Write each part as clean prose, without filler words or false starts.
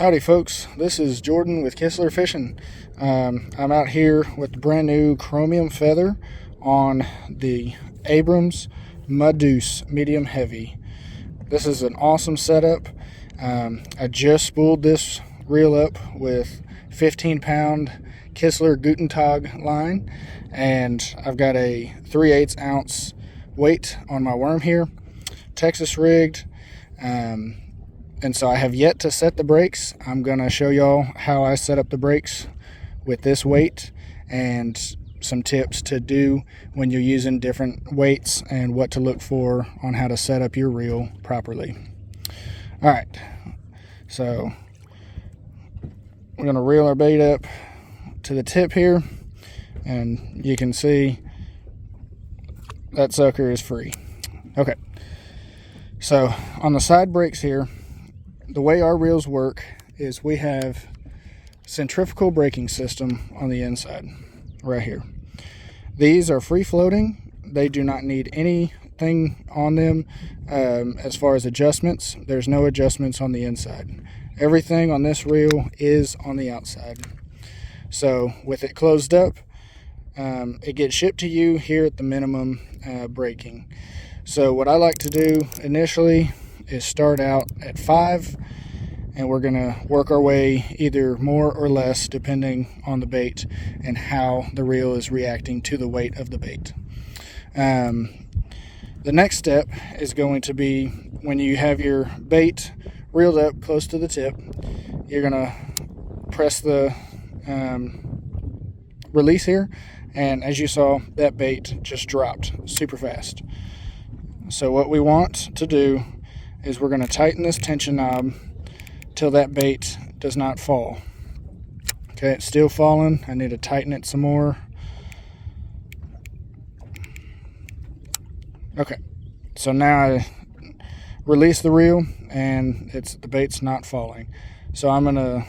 Howdy folks, this is Jordan with Kistler Fishing. I'm out here with the brand new Chromium feather on the Abrams Mud Deuce medium heavy. This is an awesome setup. I just spooled this reel up with 15-pound Kistler Gutentag line, and I've got a 3/8 ounce weight on my worm here, Texas rigged. And so I have yet to set the brakes. I'm going to show y'all how I set up the brakes with this weight and some tips to do when you're using different weights and what to look for on how to set up your reel properly. All right, so we're going to reel our bait up to the tip here, and you can see that sucker is free. Okay, so on the side brakes here, the way our reels work is we have centrifugal braking system on the inside right here. These are free floating. They do not need anything on them as far as adjustments. There's no adjustments on the inside. Everything on this reel is on the outside. So with it closed up, it gets shipped to you here at the minimum braking. So what I like to do initially is start out at 5, and we're gonna work our way either more or less depending on the bait and how the reel is reacting to the weight of the bait. The next step is going to be when you have your bait reeled up close to the tip, you're gonna press the release here, and as you saw, that bait just dropped super fast. So what we want to do is we're going to tighten this tension knob till that bait does not fall. Okay, it's still falling. I need to tighten it some more. Okay, so now I release the reel and the bait's not falling. So I'm going to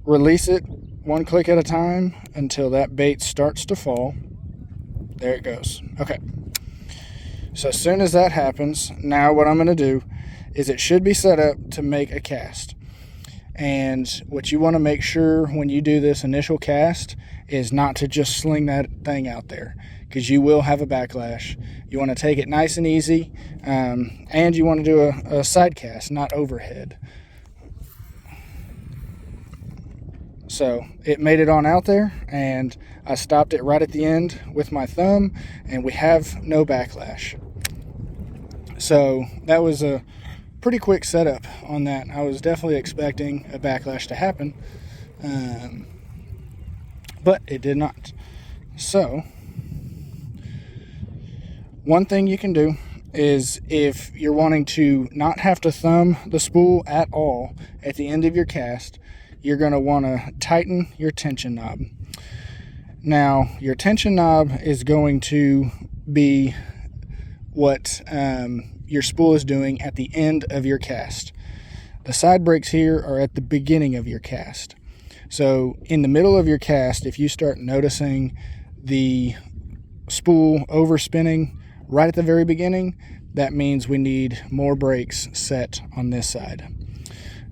release it one click at a time until that bait starts to fall. There it goes. Okay. So as soon as that happens, now what I'm going to do is it should be set up to make a cast. And what you want to make sure when you do this initial cast is not to just sling that thing out there, because you will have a backlash. You want to take it nice and easy, and you want to do a side cast, not overhead. So it made it on out there, and I stopped it right at the end with my thumb, and we have no backlash. So that was a pretty quick setup on that. I was definitely expecting a backlash to happen, but it did not. So one thing you can do is, if you're wanting to not have to thumb the spool at all at the end of your cast, you're going to want to tighten your tension knob. Now, your tension knob is going to be what your spool is doing at the end of your cast. The side brakes here are at the beginning of your cast. So in the middle of your cast, if you start noticing the spool overspinning right at the very beginning, that means we need more brakes set on this side.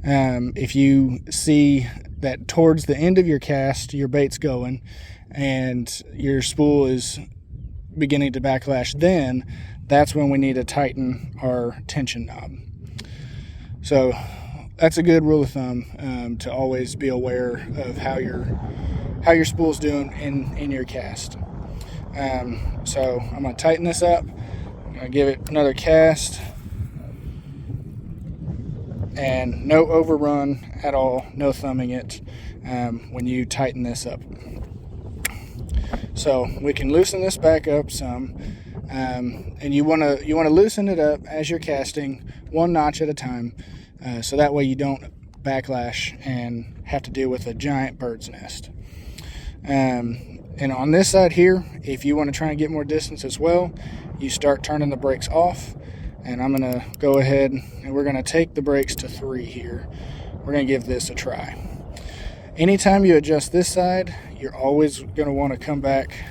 If you see that towards the end of your cast, your bait's going and your spool is beginning to backlash, then that's when we need to tighten our tension knob. So that's a good rule of thumb, to always be aware of how your spool's doing in your cast. So I'm going to tighten this up. I'm going to give it another cast. And no overrun at all, no thumbing it when you tighten this up. So we can loosen this back up some, and you want to loosen it up as you're casting, one notch at a time, so that way you don't backlash and have to deal with a giant bird's nest. And on this side here, if you want to try and get more distance as well, you start turning the brakes off. And I'm going to go ahead and we're going to take the brakes to 3 here. We're going to give this a try. Anytime you adjust this side, you're always going to want to come back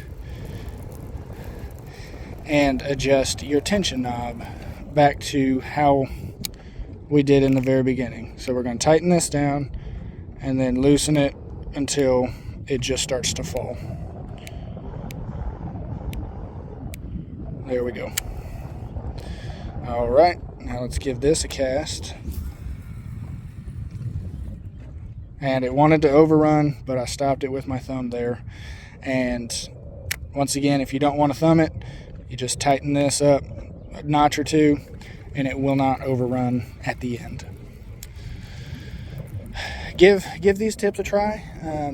and adjust your tension knob back to how we did in the very beginning. So we're going to tighten this down and then loosen it until it just starts to fall. There we go. All right, now let's give this a cast. And it wanted to overrun, but I stopped it with my thumb there. And once again, if you don't want to thumb it, you just tighten this up a notch or two, and it will not overrun at the end. Give these tips a try,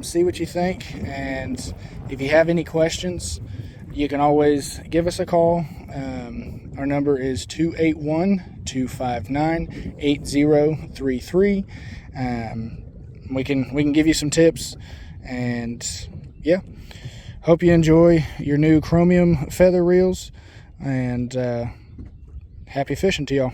see what you think, and if you have any questions, you can always give us a call. Our number is 281-259-8033. We can give you some tips, and yeah, hope you enjoy your new chromium feather reels, and happy fishing to y'all.